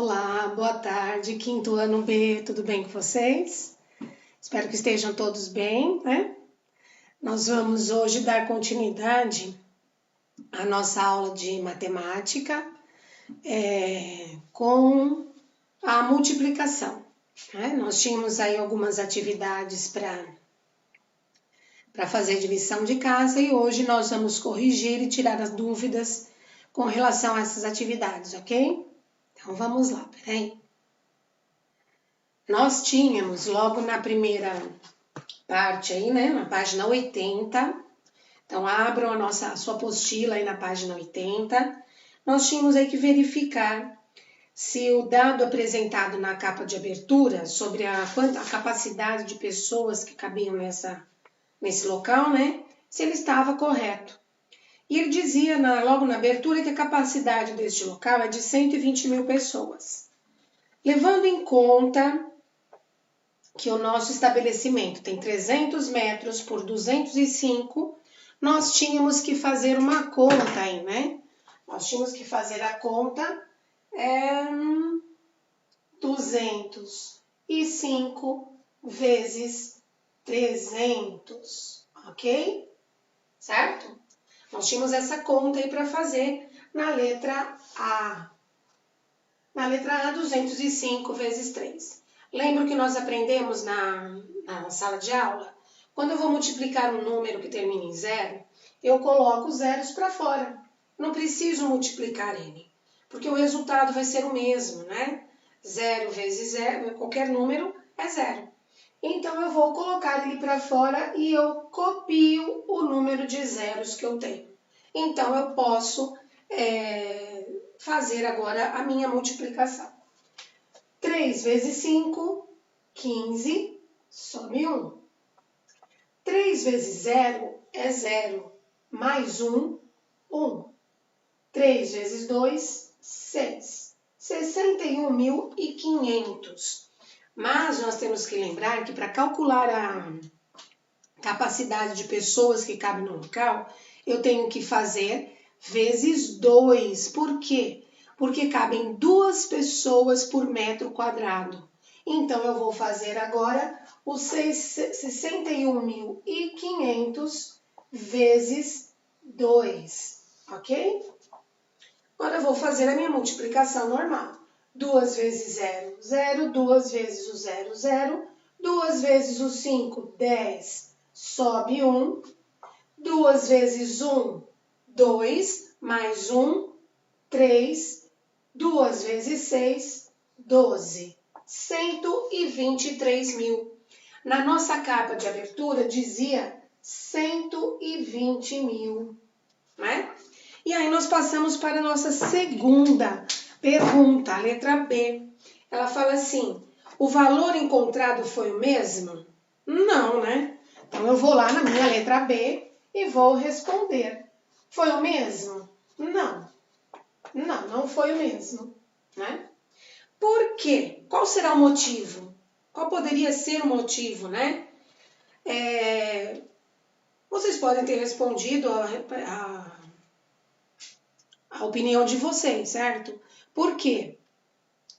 Olá, boa tarde, quinto ano B, tudo bem com vocês? Espero que estejam todos bem, né? Nós vamos hoje dar continuidade à nossa aula de matemática com a multiplicação, né? Nós tínhamos aí algumas atividades para fazer de lição de casa e hoje nós vamos corrigir e tirar as dúvidas com relação a essas atividades, ok? Então vamos lá, peraí. Nós tínhamos logo na primeira parte aí, né, na página 80, então abram a sua apostila aí na página 80, nós tínhamos aí que verificar se o dado apresentado na capa de abertura sobre a capacidade de pessoas que cabiam nesse local, né, se ele estava correto. E ele dizia logo na abertura que a capacidade deste local é de 120 mil pessoas. Levando em conta que o nosso estabelecimento tem 300 metros por 205, nós tínhamos que fazer uma conta aí, né? Nós tínhamos que fazer a conta 205 vezes 300, ok? Certo? Nós tínhamos essa conta aí para fazer na letra A. Na letra A, 205 vezes 3. Lembra que nós aprendemos na sala de aula? Quando eu vou multiplicar um número que termina em zero, eu coloco os zeros para fora. Não preciso multiplicar ele, porque o resultado vai ser o mesmo, né? 0 vezes 0, qualquer número é zero. Então, eu vou colocar ele para fora e eu copio o número de zeros que eu tenho. Então, eu posso fazer agora a minha multiplicação. 3 vezes 5, 15, some 1. 3 vezes 0 é 0, mais 1, 1. 3 vezes 2, 6. 61.500. Mas nós temos que lembrar que para calcular a capacidade de pessoas que cabem no local, eu tenho que fazer vezes 2. Por quê? Porque cabem 2 pessoas por metro quadrado. Então, eu vou fazer agora os 61.500 vezes 2, ok? Agora, eu vou fazer a minha multiplicação normal. 2 vezes 0, 0. 2 vezes o 0, 0. 2 vezes o 5, 10. Sobe 1. 2 vezes 1, 2. Mais 1, 3. 2 vezes 6, 12. 123 mil. Na nossa capa de abertura dizia 120 mil, né? E aí nós passamos para a nossa segunda pergunta, a letra B. Ela fala assim, o valor encontrado foi o mesmo? Não, né? Então eu vou lá na minha letra B e vou responder. Foi o mesmo? Não. Não foi o mesmo, né? Por quê? Qual será o motivo? Qual poderia ser o motivo, né? Vocês podem ter respondido a opinião de vocês, certo? Por quê?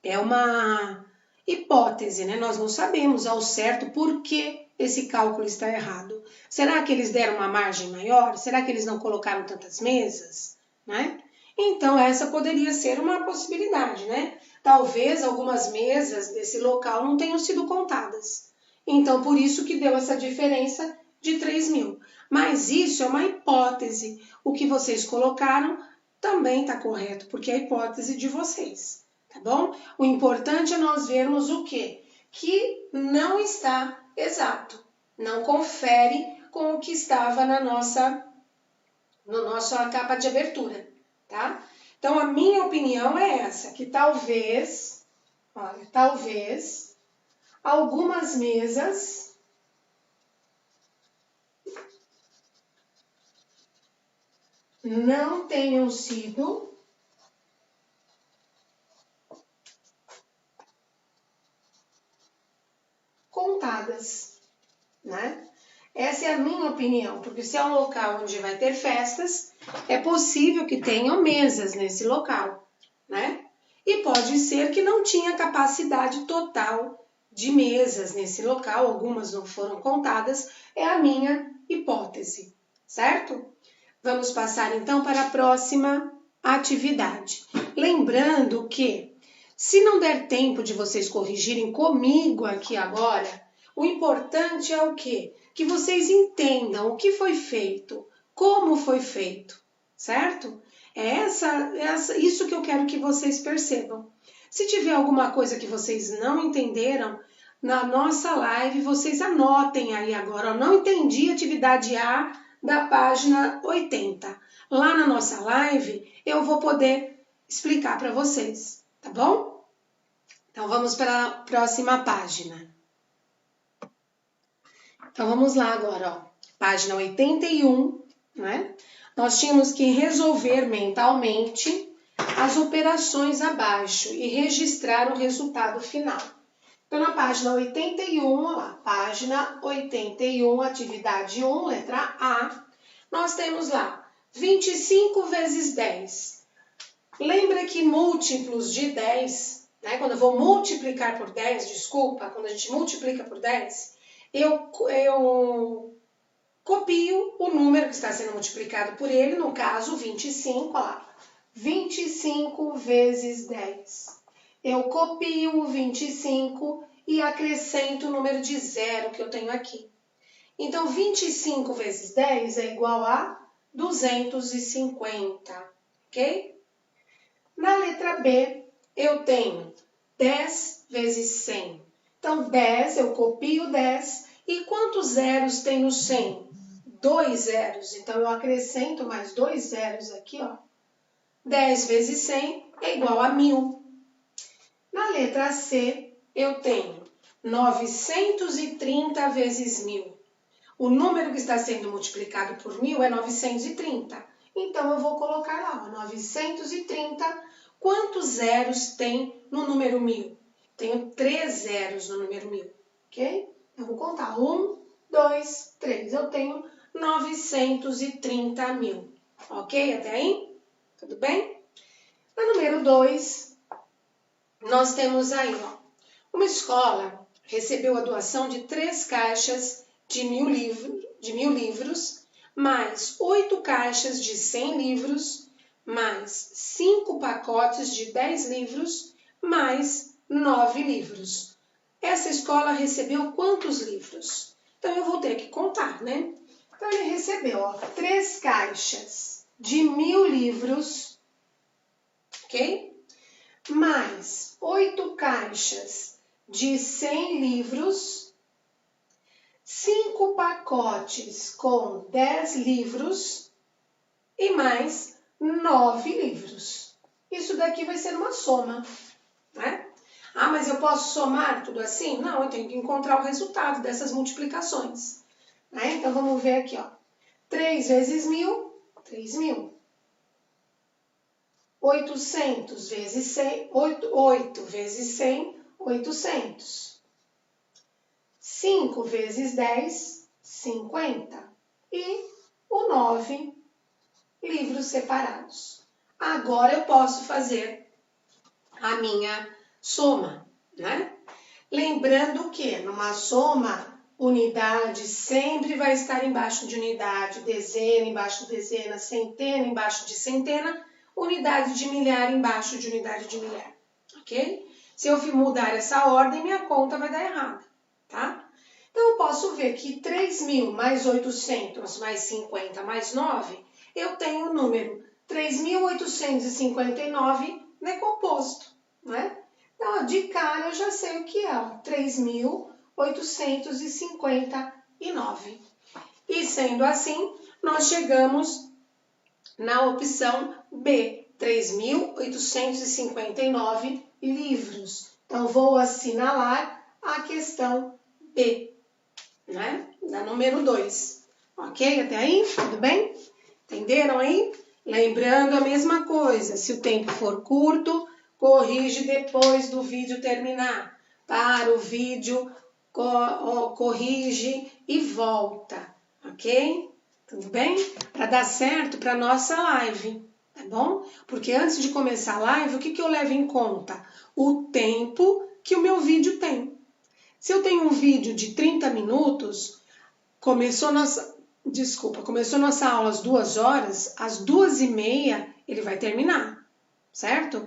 É uma hipótese, né? Nós não sabemos ao certo por que esse cálculo está errado. Será que eles deram uma margem maior? Será que eles não colocaram tantas mesas, né? Então, essa poderia ser uma possibilidade, né? Talvez algumas mesas desse local não tenham sido contadas. Então, por isso que deu essa diferença de 3 mil. Mas isso é uma hipótese. O que vocês colocaram também está correto, porque é a hipótese de vocês, tá bom? O importante é nós vermos o quê? Que não está exato. Não confere com o que estava na nossa capa de abertura. Tá? Então, a minha opinião é essa, que talvez algumas mesas não tenham sido contadas, né? Essa é a minha opinião, porque se é um local onde vai ter festas, é possível que tenham mesas nesse local, né? E pode ser que não tinha capacidade total de mesas nesse local, algumas não foram contadas, é a minha hipótese, certo? Vamos passar então para a próxima atividade. Lembrando que, se não der tempo de vocês corrigirem comigo aqui agora, o importante é o quê? Que vocês entendam o que foi feito, como foi feito, certo? É isso que eu quero que vocês percebam. Se tiver alguma coisa que vocês não entenderam, na nossa live vocês anotem aí agora. Eu não entendi a atividade A da página 80. Lá na nossa live eu vou poder explicar para vocês, tá bom? Então vamos para a próxima página. Então vamos lá agora, ó. Página 81, né? Nós tínhamos que resolver mentalmente as operações abaixo e registrar o resultado final. Então, na página 81, ó lá, página 81, atividade 1, letra A, nós temos lá 25 vezes 10. Lembra que múltiplos de 10, né? Quando eu vou multiplicar por 10, desculpa, quando a gente multiplica por 10, eu copio o número que está sendo multiplicado por ele, no caso 25, olha lá, 25 vezes 10. Eu copio o 25 e acrescento o número de zero que eu tenho aqui. Então, 25 vezes 10 é igual a 250, ok? Na letra B, eu tenho 10 vezes 100. Então, 10, eu copio 10. E quantos zeros tem no 100? 2 zeros. Então, eu acrescento mais 2 zeros aqui, ó. 10 vezes 100 é igual a 1000. Na letra C, eu tenho 930 vezes 1000. O número que está sendo multiplicado por 1000 é 930. Então, eu vou colocar lá, ó, 930. Quantos zeros tem no número 1000? Tenho 3 zeros no número 1000, ok? Eu vou contar 1, 2, 3. Eu tenho 930 mil, ok? Até aí? Tudo bem? No número 2, nós temos aí, ó, uma escola recebeu a doação de 3 caixas de 1000 livros, mais 8 caixas de 100 livros, mais 5 pacotes de 10 livros, mais 9 livros. Essa escola recebeu quantos livros? Então, eu vou ter que contar, né? Então, ele recebeu, ó, 3 caixas de 1000 livros, ok? Mais 8 caixas de 100 livros, 5 pacotes com 10 livros e mais 9 livros. Isso daqui vai ser uma soma, né? Ah, mas eu posso somar tudo assim? Não, eu tenho que encontrar o resultado dessas multiplicações, né? Então, vamos ver aqui, ó. 3 vezes 1000, 3000. 800 vezes 100, 8 vezes 100, 800. 5 vezes 10, 50. E o 9 livros separados. Agora eu posso fazer a minha soma, né? Lembrando que numa soma, unidade sempre vai estar embaixo de unidade, dezena embaixo de dezena, centena embaixo de centena, unidade de milhar embaixo de unidade de milhar, ok? Se eu mudar essa ordem, minha conta vai dar errada, tá? Então, eu posso ver que 3.000 mais 800 mais 50 mais 9, eu tenho o número 3.859 decomposto, né? Então, de cara, eu já sei o que é, 3.859. E sendo assim, nós chegamos na opção B, 3.859 livros. Então, vou assinalar a questão B, né? Da número 2. Ok? Até aí? Tudo bem? Entenderam aí? Lembrando a mesma coisa, se o tempo for curto, corrige depois do vídeo terminar. Para o vídeo, corrige e volta, ok? Tudo bem? Para dar certo para nossa live, tá bom? Porque antes de começar a live, o que eu levo em conta? O tempo que o meu vídeo tem. Se eu tenho um vídeo de 30 minutos, começou nossa aula às 2 horas, às 2h30 ele vai terminar, certo?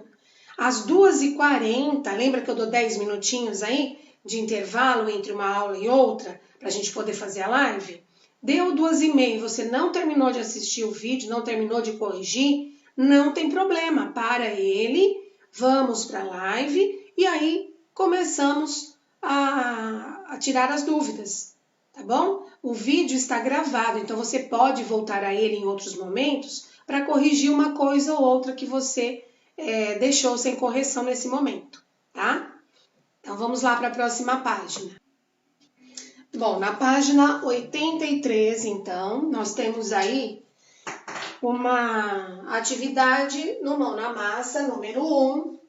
Às 2h40, lembra que eu dou 10 minutinhos aí de intervalo entre uma aula e outra, para a gente poder fazer a live? Deu 2h30, você não terminou de assistir o vídeo, não terminou de corrigir, não tem problema, para ele, vamos para a live e aí começamos a tirar as dúvidas, tá bom? O vídeo está gravado, então você pode voltar a ele em outros momentos para corrigir uma coisa ou outra que você deixou sem correção nesse momento, tá? Então vamos lá para a próxima página. Bom, na página 83, então, nós temos aí uma atividade no Mão na Massa, número 1,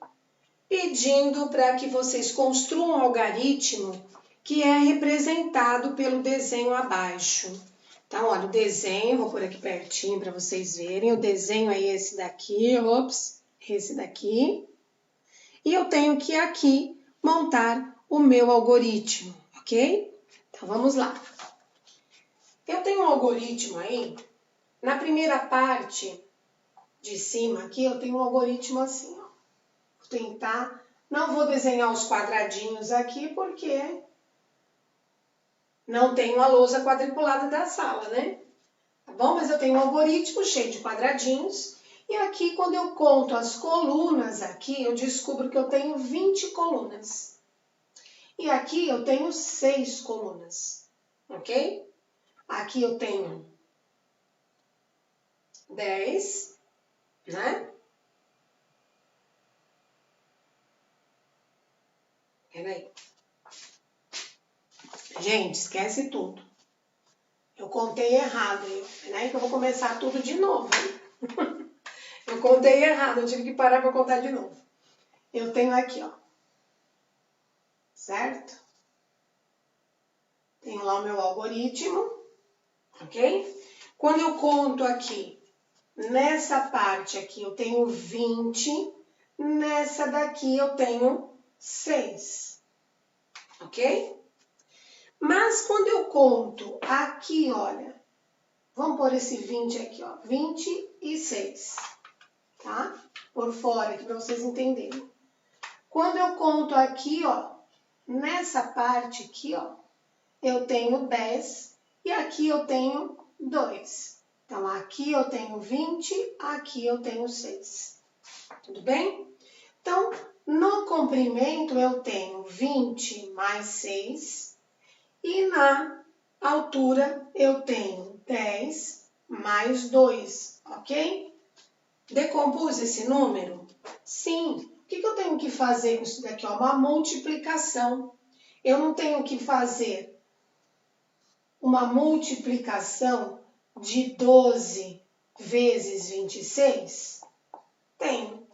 pedindo para que vocês construam um algoritmo que é representado pelo desenho abaixo. Então, olha, o desenho, vou pôr aqui pertinho para vocês verem, o desenho é esse daqui, esse daqui. E eu tenho que aqui montar o meu algoritmo, ok? Então, vamos lá. Eu tenho um algoritmo aí, na primeira parte de cima aqui, eu tenho um algoritmo assim, ó. Vou tentar, não vou desenhar os quadradinhos aqui, porque não tenho a lousa quadriculada da sala, né? Tá bom? Mas eu tenho um algoritmo cheio de quadradinhos. E aqui, quando eu conto as colunas aqui, eu descubro que eu tenho 20 colunas. E aqui eu tenho 6 colunas, ok? Aqui eu tenho 10, né? Peraí. Gente, esquece tudo. Eu contei errado, né? Que eu vou começar tudo de novo. Eu contei errado, eu tive que parar para contar de novo. Eu tenho aqui, ó. Certo? Tenho lá o meu algoritmo, ok? Quando eu conto aqui, nessa parte aqui eu tenho 20, nessa daqui eu tenho 6, ok? Mas quando eu conto aqui, olha, vamos pôr esse 20 aqui, ó, 26, tá? Por fora aqui para vocês entenderem. Quando eu conto aqui, ó, nessa parte aqui, ó, eu tenho 10 e aqui eu tenho 2. Então, aqui eu tenho 20, aqui eu tenho 6. Tudo bem? Então, no comprimento eu tenho 20 mais 6 e na altura eu tenho 10 mais 2, ok? Decompus esse número? Sim. O que eu tenho que fazer com isso daqui? Ó, uma multiplicação. Eu não tenho que fazer uma multiplicação de 12 vezes 26? Tenho.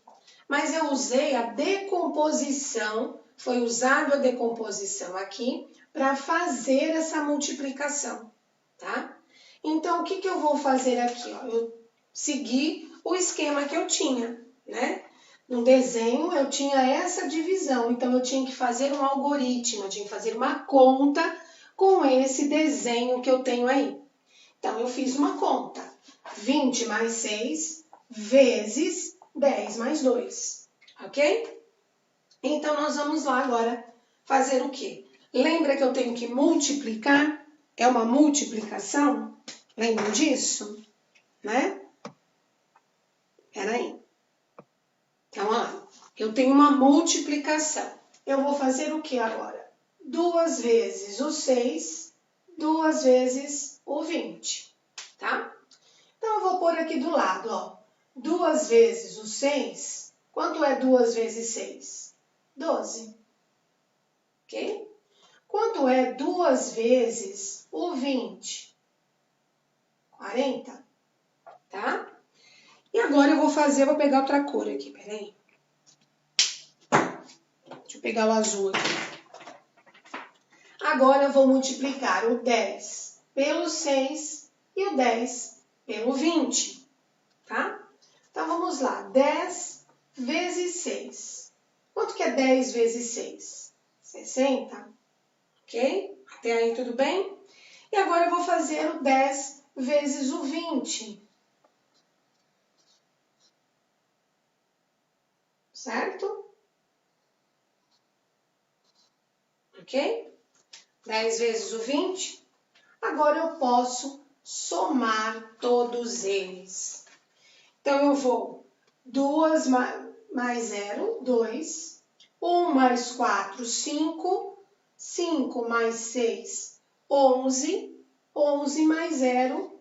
Mas eu usei a decomposição, foi usado a decomposição aqui para fazer essa multiplicação, tá? Então, o que eu vou fazer aqui? Ó? Eu segui o esquema que eu tinha, né? No desenho eu tinha essa divisão, então eu tinha que fazer um algoritmo, eu tinha que fazer uma conta com esse desenho que eu tenho aí. Então, eu fiz uma conta, 20 mais 6 vezes 10 mais 2, ok? Então, nós vamos lá agora fazer o quê? Lembra que eu tenho que multiplicar? É uma multiplicação? Lembram disso? Né? Peraí. Então, ó, eu tenho uma multiplicação. Eu vou fazer o que agora? 2 vezes o 6, 2 vezes o 20, tá? Então, eu vou pôr aqui do lado, ó. 2 vezes o 6, quanto é 2 vezes 6? 12, ok? Quanto é 2 vezes o 20? 40, tá? E agora eu vou pegar outra cor aqui, peraí. Deixa eu pegar o azul aqui. Agora eu vou multiplicar o 10 pelo 6 e o 10 pelo 20, tá? Então, vamos lá. 10 vezes 6. Quanto que é 10 vezes 6? 60. Ok? Até aí tudo bem? E agora eu vou fazer o 10 vezes o 20. Certo? Ok? 10 vezes o 20. Agora eu posso somar todos eles. Então, eu vou 2 mais 0, 2. 1 mais 4, 5. 5 mais 6, 11. 11 mais 0,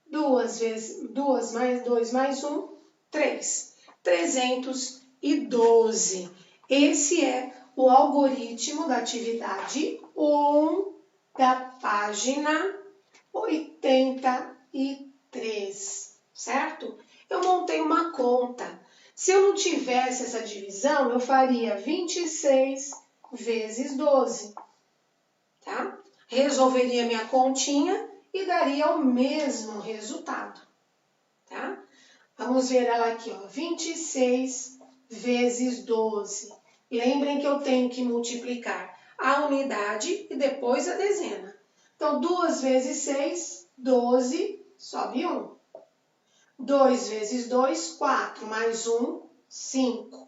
2 mais 2 mais 1, 3. 312. Esse é o algoritmo da atividade 1 da página 83, certo? Eu montei uma conta. Se eu não tivesse essa divisão, eu faria 26 vezes 12, tá? Resolveria minha continha e daria o mesmo resultado, tá? Vamos ver ela aqui, ó, 26 vezes 12. Lembrem que eu tenho que multiplicar a unidade e depois a dezena. Então, 2 vezes 6, 12, sobe 1. 2 vezes 2, 4, mais 1, 5.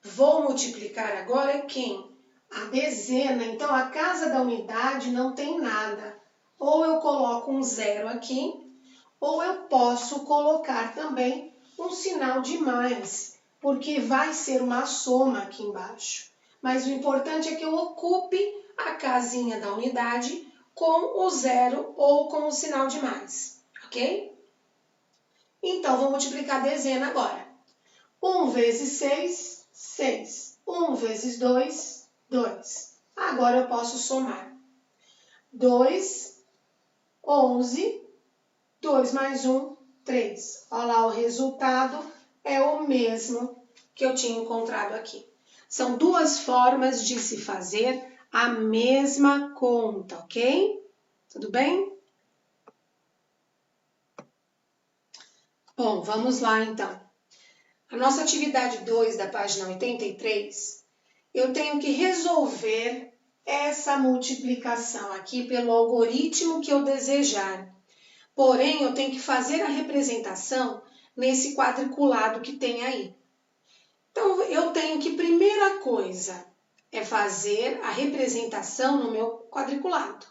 Vou multiplicar agora quem? A dezena. Então, a casa da unidade não tem nada. Ou eu coloco um zero aqui, ou eu posso colocar também um sinal de mais, porque vai ser uma soma aqui embaixo. Mas o importante é que eu ocupe a casinha da unidade com o zero ou com o sinal de mais, ok? Então, vou multiplicar a dezena agora. 1 vezes 6, 6. 1 vezes 2, 2. Agora eu posso somar. 2, 11, 2 mais 1, 3. Olha lá, o resultado é o mesmo que eu tinha encontrado aqui. São duas formas de se fazer a mesma conta, ok? Tudo bem? Bom, vamos lá então. A nossa atividade 2 da página 83, eu tenho que resolver essa multiplicação aqui pelo algoritmo que eu desejar. Porém, eu tenho que fazer a representação nesse quadriculado que tem aí. Então, eu tenho que, primeira coisa, é fazer a representação no meu quadriculado.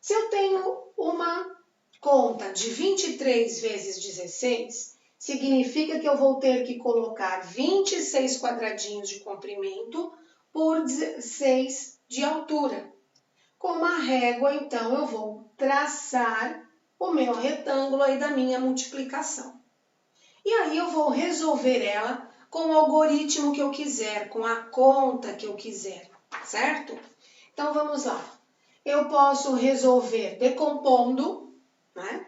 Se eu tenho uma conta de 23 vezes 16, significa que eu vou ter que colocar 26 quadradinhos de comprimento por 16 de altura. Com uma régua, então, eu vou traçar o meu retângulo aí da minha multiplicação. E aí eu vou resolver ela com o algoritmo que eu quiser, com a conta que eu quiser, certo? Então, vamos lá. Eu posso resolver decompondo, né?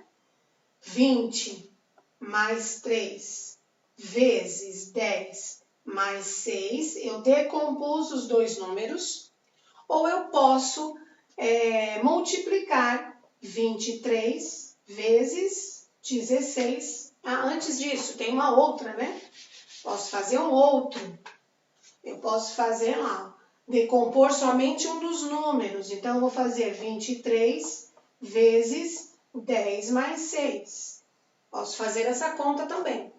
20 mais 3 vezes 10 mais 6, eu decompus os dois números, ou eu posso multiplicar 23 vezes 16. Antes disso, tem uma outra, né? Posso fazer um outro. Eu posso fazer lá, decompor somente um dos números. Então, eu vou fazer 23 vezes 10 mais 6. Posso fazer essa conta também.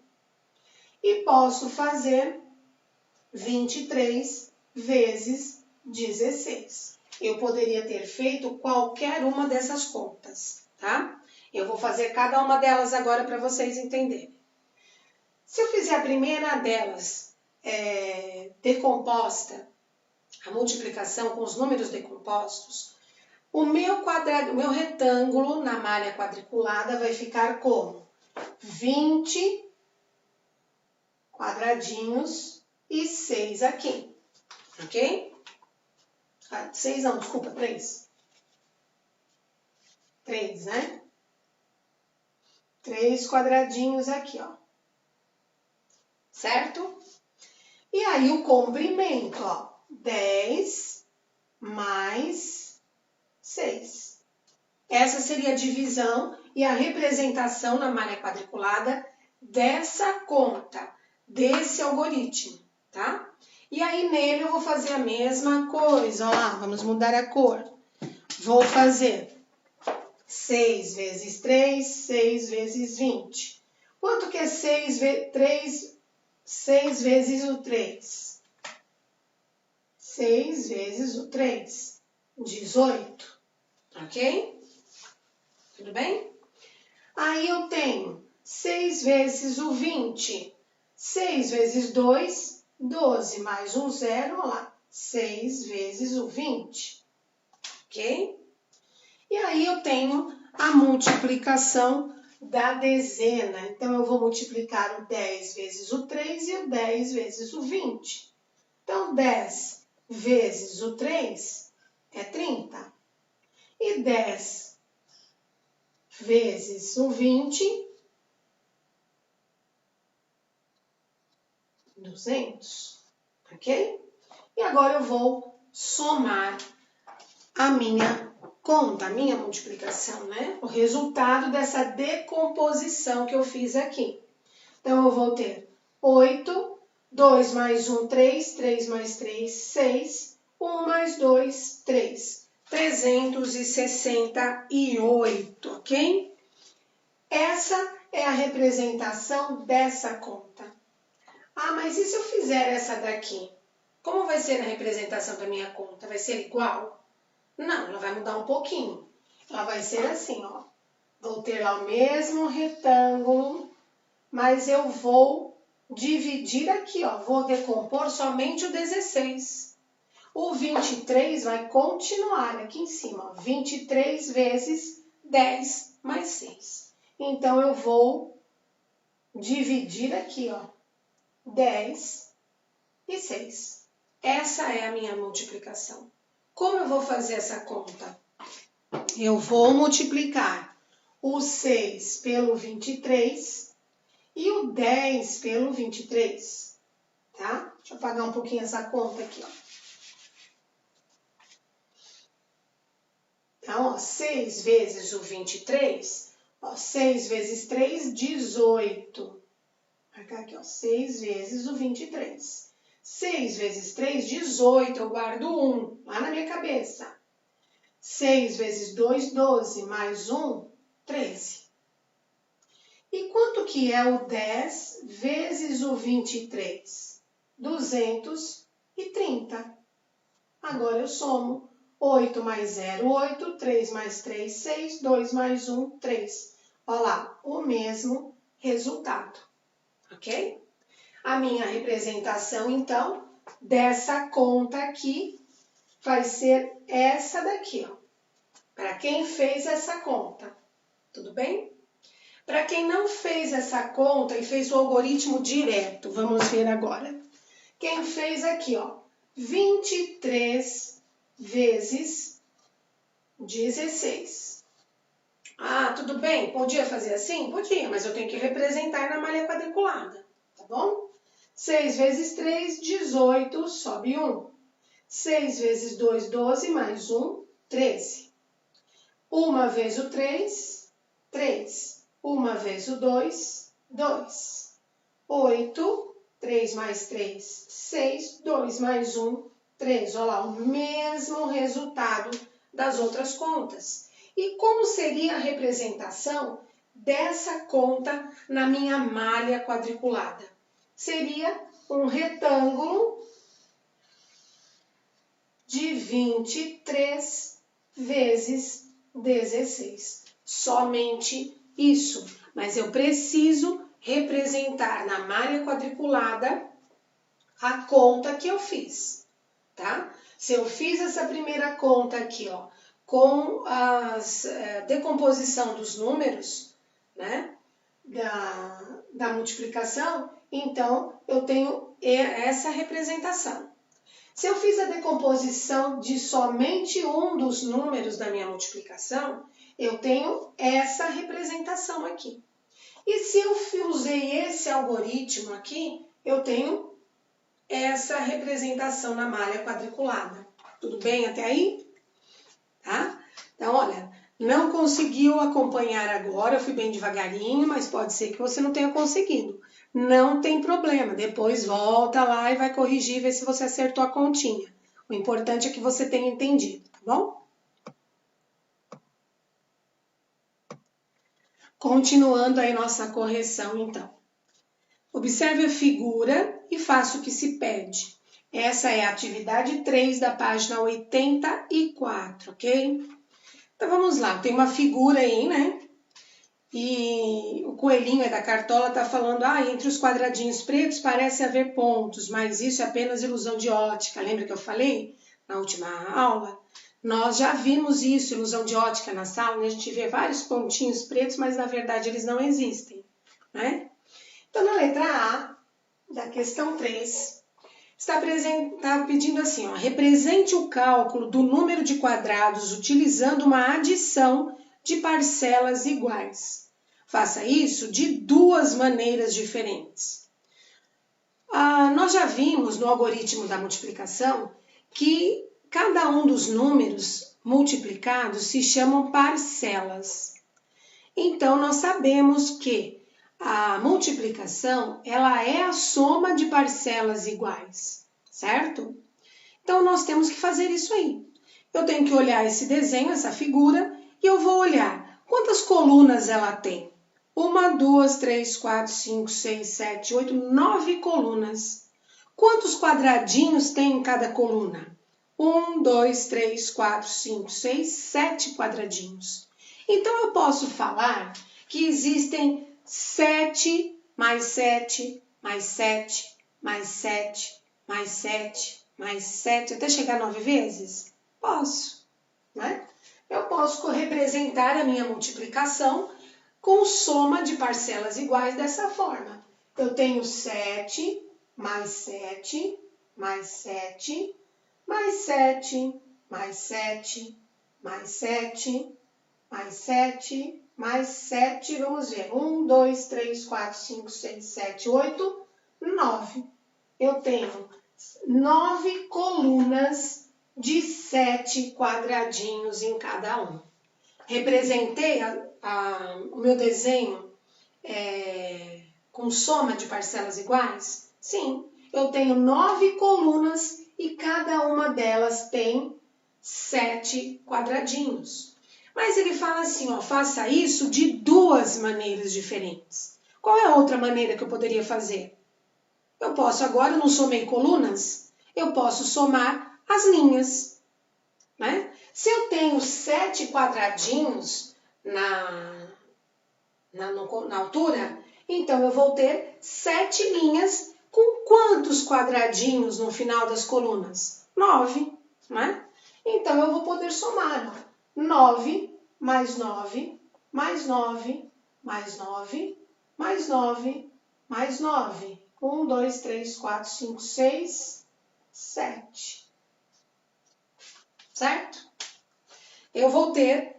E posso fazer 23 vezes 16. Eu poderia ter feito qualquer uma dessas contas, tá? Eu vou fazer cada uma delas agora para vocês entenderem. Se eu fizer a primeira delas decomposta, a multiplicação com os números decompostos, o meu retângulo na malha quadriculada vai ficar como 20 quadradinhos e 6 aqui, ok? 6 não, desculpa, 3. 3, né? 3 quadradinhos aqui, ó. Certo? E aí o comprimento, ó. 10 mais 6. Essa seria a divisão e a representação na malha quadriculada dessa conta, desse algoritmo, tá? E aí nele eu vou fazer a mesma coisa, ó lá, vamos mudar a cor. Vou fazer 6 vezes 3, 6 vezes 20. Quanto que é 6 vezes o 3? 6 vezes o 3, 18, ok? Tudo bem? Aí eu tenho 6 vezes o 20, 6 vezes 2, 12, mais um zero, olha lá, 6 vezes o 20, ok? E aí eu tenho a multiplicação da dezena, então eu vou multiplicar o 10 vezes o 3 e o 10 vezes o 20. Então, 10 vezes o 3 é 30. E 10 vezes o 20, 200, ok? E agora eu vou somar a minha conta, a minha multiplicação, né? O resultado dessa decomposição que eu fiz aqui. Então, eu vou ter 8, 2 mais 1, 3, 3 mais 3, 6, 1 mais 2, 3. 368, ok? Essa é a representação dessa conta. Ah, mas e se eu fizer essa daqui? Como vai ser a representação da minha conta? Vai ser igual? Não, ela vai mudar um pouquinho. Ela vai ser assim, ó. Vou ter lá o mesmo retângulo, mas eu vou dividir aqui, ó. Vou decompor somente o 16. O 23 vai continuar aqui em cima, ó. 23 vezes 10 mais 6. Então, eu vou dividir aqui, ó. 10 e 6. Essa é a minha multiplicação. Como eu vou fazer essa conta? Eu vou multiplicar o 6 pelo 23 e o 10 pelo 23, tá? Deixa eu apagar um pouquinho essa conta aqui, ó. Então, ó, 6 vezes o 23, ó, 6 vezes 3, 18. Marcar aqui, ó, 6 vezes o 23. 6 vezes 3, 18, eu guardo 1 lá na minha cabeça. 6 vezes 2, 12, mais 1, 13. E quanto que é o 10 vezes o 23? 230. Agora eu somo. 8 mais 0, 8. 3 mais 3, 6. 2 mais 1, 3. Olha lá, o mesmo resultado. Ok? A minha representação, então, dessa conta aqui vai ser essa daqui, ó. Para quem fez essa conta, tudo bem? Para quem não fez essa conta e fez o algoritmo direto, vamos ver agora. Quem fez aqui, ó, 23 vezes 16. Ah, tudo bem, podia fazer assim? Podia, mas eu tenho que representar na malha quadriculada, tá bom? 6 vezes 3, 18, sobe 1. 6 vezes 2, 12, mais 1, 13. Uma vez o 3, 3. Uma vez o 2, 2. 8, 3 mais 3, 6. 2 mais 1, 3. Olha lá, o mesmo resultado das outras contas. E como seria a representação dessa conta na minha malha quadriculada? Seria um retângulo de 23 vezes 16. Somente isso. Mas eu preciso representar na malha quadriculada a conta que eu fiz, tá? Se eu fiz essa primeira conta aqui, ó, com a decomposição dos números, né, da multiplicação, então eu tenho essa representação. Se eu fiz a decomposição de somente um dos números da minha multiplicação, eu tenho essa representação aqui. E se eu usei esse algoritmo aqui, eu tenho essa representação na malha quadriculada. Tudo bem até aí? Tá? Então, olha, não conseguiu acompanhar agora, eu fui bem devagarinho, mas pode ser que você não tenha conseguido. Não tem problema, depois volta lá e vai corrigir, ver se você acertou a continha. O importante é que você tenha entendido, tá bom? Continuando aí nossa correção, então. Observe a figura e faça o que se pede. Essa é a atividade 3 da página 84, ok? Então vamos lá, tem uma figura aí, né? E o coelhinho da cartola está falando, entre os quadradinhos pretos parece haver pontos, mas isso é apenas ilusão de ótica. Lembra que eu falei na última aula? Nós já vimos isso, ilusão de ótica na sala, né? A gente vê vários pontinhos pretos, mas na verdade eles não existem, né? Então, na letra A da questão 3, está pedindo assim, represente o cálculo do número de quadrados utilizando uma adição de parcelas iguais. Faça isso de duas maneiras diferentes. Nós já vimos no algoritmo da multiplicação que cada um dos números multiplicados se chamam parcelas. Então, nós sabemos que a multiplicação, ela é a soma de parcelas iguais, certo? Então, nós temos que fazer isso aí. Eu tenho que olhar esse desenho, essa figura, e eu vou olhar quantas colunas ela tem. 1, 2, 3, 4, 5, 6, 7, 8, 9 colunas. Quantos quadradinhos tem em cada coluna? 1, 2, 3, 4, 5, 6, 7 quadradinhos. Então, eu posso falar que existem 7 mais 7, mais 7, mais 7, mais 7, mais 7, até chegar 9 vezes? Posso, né? Eu posso representar a minha multiplicação com soma de parcelas iguais dessa forma. Eu tenho 7, mais 7, mais 7, mais 7, mais 7, mais 7, mais 7, mais 7, vamos ver, 1, 2, 3, 4, 5, 6, 7, 8, 9. Eu tenho 9 colunas de 7 quadradinhos em cada um. Representei o meu desenho com soma de parcelas iguais? Sim, eu tenho 9 colunas e cada uma delas tem 7 quadradinhos. Mas ele fala assim, faça isso de duas maneiras diferentes. Qual é a outra maneira que eu poderia fazer? Eu posso agora, eu não somei colunas, eu posso somar as linhas, né? Se eu tenho 7 quadradinhos na altura, então eu vou ter 7 linhas com quantos quadradinhos no final das colunas? 9, né? Então eu vou poder somar 9 mais 9, mais 9, mais 9, mais 9, mais 9. 1, 2, 3, 4, 5, 6, 7. Certo? Eu vou ter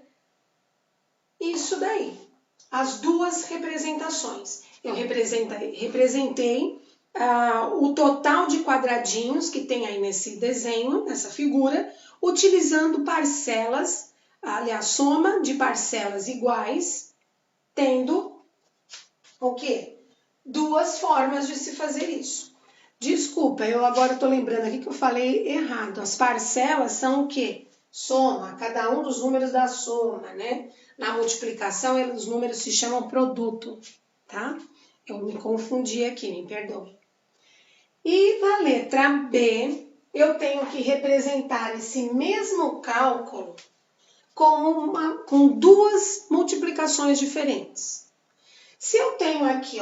isso daí, as duas representações. Eu representei o total de quadradinhos que tem aí nesse desenho, nessa figura, utilizando parcelas, aliás, soma de parcelas iguais, tendo o quê? Duas formas de se fazer isso. Desculpa, eu agora estou lembrando aqui que eu falei errado. As parcelas são o quê? Soma, cada um dos números da soma, né? Na multiplicação, os números se chamam produto, tá? Eu me confundi aqui, me perdoe. E na letra B, eu tenho que representar esse mesmo cálculo com duas multiplicações diferentes. Se eu tenho aqui,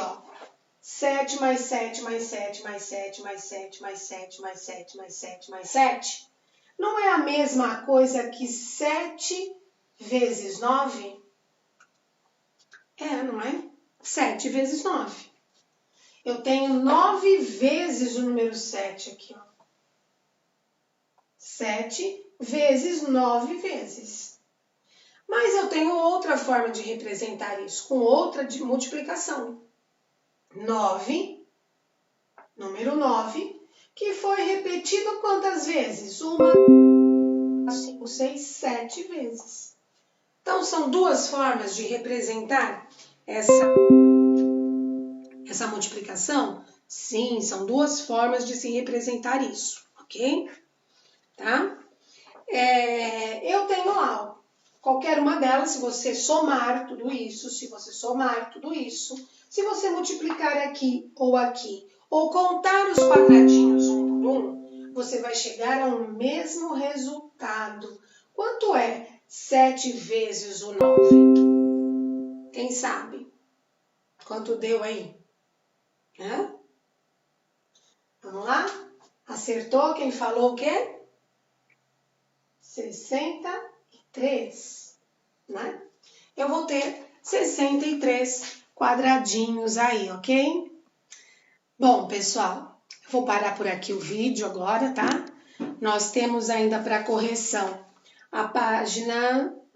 7 mais 7 mais 7 mais 7 mais 7 mais 7 mais 7 mais 7 mais 7, não é a mesma coisa que 7 vezes 9? Não é? 7 vezes 9. Eu tenho 9 vezes o número 7 aqui, 7 vezes 9 vezes. Mas eu tenho outra forma de representar isso, com outra de multiplicação. 9, número 9, que foi repetido quantas vezes? 1, 2, 3, 4, 5, 6, 7 vezes. Então, são duas formas de representar essa multiplicação? Sim, são duas formas de se representar isso, ok? Tá? Eu tenho lá, ó, qualquer uma delas, se você somar tudo isso, se você multiplicar aqui, ou contar os quadradinhos um por um, você vai chegar ao mesmo resultado. Quanto é 7 vezes o 9? Quem sabe? Quanto deu aí? Hã? Vamos lá? Acertou? Quem falou o quê? 63, né? Eu vou ter 63 quadradinhos aí, ok? Bom, pessoal, eu vou parar por aqui o vídeo agora, tá? Nós temos ainda para correção a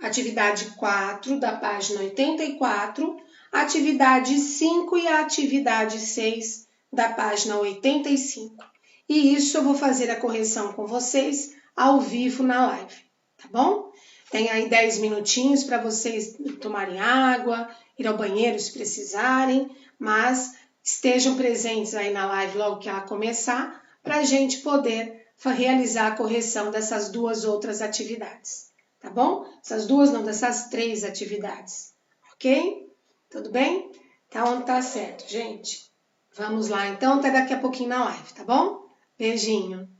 atividade 4 da página 84, atividade 5 e a atividade 6 da página 85. E isso eu vou fazer a correção com vocês ao vivo na live, tá bom? Tem aí 10 minutinhos para vocês tomarem água, ir ao banheiro se precisarem, mas estejam presentes aí na live logo que ela começar, para a gente poder realizar a correção dessas duas outras atividades, tá bom? Dessas 3 atividades, ok? Tudo bem? Então tá certo, gente. Vamos lá então, até daqui a pouquinho na live, tá bom? Beijinho.